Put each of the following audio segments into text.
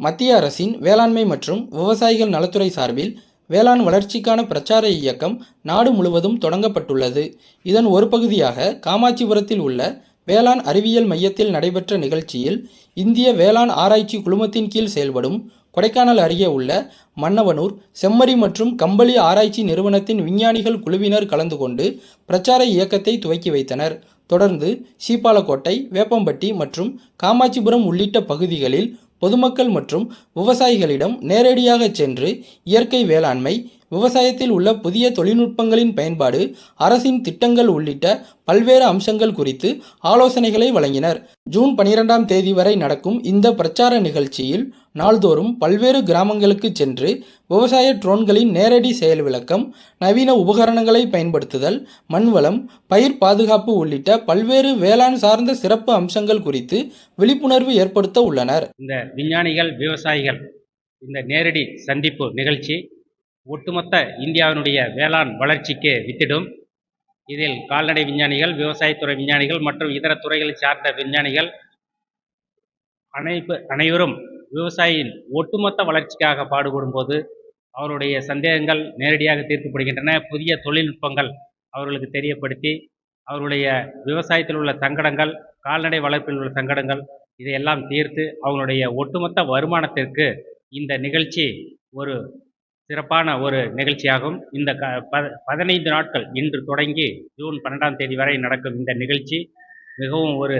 மத்திய அரசின் வேளாண்மை மற்றும் விவசாயிகள் நலத்துறை சார்பில் வேளாண் வளர்ச்சிக்கான பிரச்சார இயக்கம் நாடு முழுவதும் தொடங்கப்பட்டுள்ளது. இதன் ஒரு பகுதியாக காமாட்சிபுரத்தில் உள்ள வேளாண் அறிவியல் மையத்தில் நடைபெற்ற நிகழ்ச்சியில் இந்திய வேளாண் ஆராய்ச்சி குழுமத்தின் கீழ் செயல்படும் கொடைக்கானல் அருகே உள்ள மன்னவனூர் செம்மறி மற்றும் கம்பளி ஆராய்ச்சி நிறுவனத்தின் விஞ்ஞானிகள் குழுவினர் கலந்து கொண்டு பிரச்சார இயக்கத்தை துவக்கி வைத்தனர். தொடர்ந்து சீப்பாலக்கோட்டை, வேப்பம்பட்டி மற்றும் காமாட்சிபுரம் உள்ளிட்ட பகுதிகளில் பொதுமக்கள் மற்றும் விவசாயிகளிடம் நேரடியாக சென்று இயற்கை வேளாண்மை, விவசாயத்தில் உள்ள புதிய தொழில்நுட்பங்களின் பயன்பாடு, அரசின் திட்டங்கள் உள்ளிட்ட பல்வேறு அம்சங்கள் குறித்து ஆலோசனைகளை வழங்கினர். ஜூன் 12ஆம் தேதி வரை நடக்கும் இந்த பிரச்சார நிகழ்ச்சியில் நாள்தோறும் பல்வேறு கிராமங்களுக்கு சென்று விவசாய ட்ரோன்களின் நேரடி செயல் விளக்கம், நவீன உபகரணங்களை பயன்படுத்துதல், மண்வளம், பயிர் பாதுகாப்பு உள்ளிட்ட பல்வேறு வேளாண் சார்ந்த சிறப்பு அம்சங்கள் குறித்து விழிப்புணர்வு ஏற்படுத்த உள்ளனர். இந்த விஞ்ஞானிகள் விவசாயிகள் இந்த நேரடி சந்திப்பு நிகழ்ச்சி ஒட்டுமொத்த இந்தியாவினுடைய வேளாண் வளர்ச்சிக்கு வித்திடும். இதில் கால்நடை விஞ்ஞானிகள், விவசாயத்துறை விஞ்ஞானிகள் மற்றும் இதர துறைகளை சார்ந்த விஞ்ஞானிகள் அனைவரும் விவசாயியின் ஒட்டுமொத்த வளர்ச்சிக்காக பாடுபடும் போது அவருடைய சந்தேகங்கள் நேரடியாக தீர்க்கப்படுகின்றன. புதிய தொழில்நுட்பங்கள் அவர்களுக்கு தெரியப்படுத்தி அவருடைய விவசாயத்தில் உள்ள சங்கடங்கள், கால்நடை வளர்ப்பில் உள்ள சங்கடங்கள் இதையெல்லாம் தீர்த்து அவங்களுடைய ஒட்டுமொத்த வருமானத்திற்கு இந்த நிகழ்ச்சி ஒரு சிறப்பான ஒரு நிகழ்ச்சியாகும். இந்த 15 நாட்கள் இன்று தொடங்கி ஜூன் 12ஆம் தேதி வரை நடக்கும் இந்த நிகழ்ச்சி மிகவும் ஒரு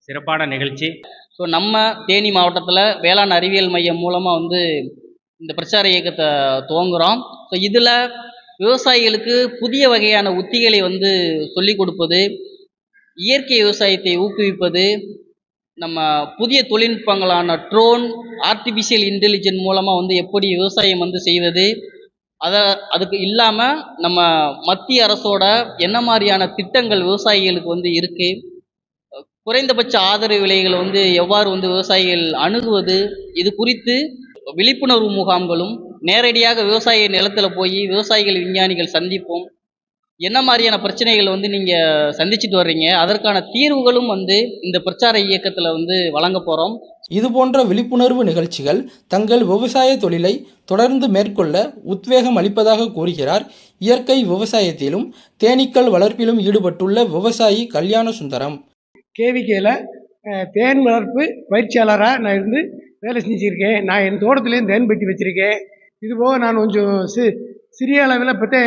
சிறப்பான நிகழ்ச்சி. ஸோ நம்ம தேனி மாவட்டத்தில் வேளாண் அறிவியல் மையம் மூலமாக இந்த பிரச்சார இயக்கத்தை துவங்குகிறோம். ஸோ இதில் விவசாயிகளுக்கு புதிய வகையான உத்திகளை சொல்லிக் கொடுப்பது, இயற்கை விவசாயத்தை ஊக்குவிப்பது, நம்ம புதிய தொழில்நுட்பங்களான ட்ரோன், ஆர்டிஃபிஷியல் இன்டெலிஜென்ஸ் மூலமாக எப்படி விவசாயம் செய்வது, அதுக்கு இல்லாமல் நம்ம மத்திய அரசோட என்ன மாதிரியான திட்டங்கள் விவசாயிகளுக்கு இருக்குது, குறைந்தபட்ச ஆதரவு விலைகளை எவ்வாறு விவசாயிகள் அணுகுவது, இது குறித்து விழிப்புணர்வு முகாம்களும், நேரடியாக விவசாய நிலத்தில் போய் விவசாயிகள் விஞ்ஞானிகள் சந்திப்போம், என்ன மாதிரியான பிரச்சனைகள் நீங்கள் சந்திச்சுட்டு வர்றீங்க, அதற்கான தீர்வுகளும் இந்த பிரச்சார இயக்கத்தில் வழங்க போகிறோம். இதுபோன்ற விழிப்புணர்வு நிகழ்ச்சிகள் தங்கள் விவசாய தொழிலை தொடர்ந்து மேற்கொள்ள உத்வேகம் அளிப்பதாக கூறுகிறார் இயற்கை விவசாயத்திலும் தேனீக்கள் வளர்ப்பிலும் ஈடுபட்டுள்ள விவசாயி கல்யாண சுந்தரம். கேவிகேல தேன் வளர்ப்பு பயிற்சியாளராக நான் இருந்து வேலை செஞ்சுருக்கேன். நான் என் தோட்டத்துலேயும் தேன் பெட்டி வச்சுருக்கேன். இதுபோக நான் கொஞ்சம் சிறிய அளவில் இப்போ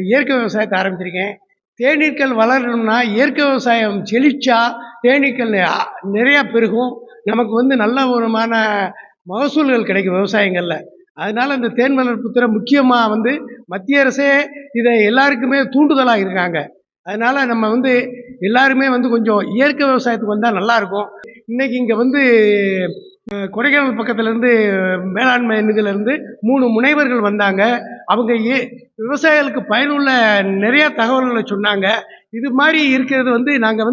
இயற்கை விவசாயத்தை ஆரம்பிச்சிருக்கேன். தேனீக்கள் வளரணும்னா இயற்கை விவசாயம் செழிச்சா தேனீக்கள் நிறையா பெருகும். நமக்கு நல்ல ஒருமான மகசூல்கள் கிடைக்கும் விவசாயங்களில். அதனால் இந்த தேன் வளர்ப்பு துறை முக்கியமாக மத்திய அரசே இதை எல்லாருக்குமே தூண்டுதலாக இருக்காங்க. அதனால் நம்ம எல்லாருமே கொஞ்சம் இயற்கை விவசாயத்துக்கு வந்தால் நல்லாயிருக்கும். இன்றைக்கி இங்கே கொடைக்கானல் பக்கத்துலேருந்து வேளாண்மை இதுலேருந்து 3 முனைவர்கள் வந்தாங்க. அவங்க விவசாயிகளுக்கு பயனுள்ள நிறையா தகவல்களை சொன்னாங்க. இது மாதிரி இருக்கிறது நாங்கள்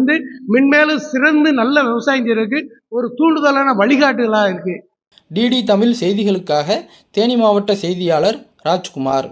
மென்மேலும் சிறந்து நல்ல விவசாயம் செய்யறதுக்கு ஒரு தூண்டுதலான வழிகாட்டுதலாக இருக்குது. டிடி தமிழ் செய்திகளுக்காக தேனி மாவட்ட செய்தியாளர் ராஜ்குமார்.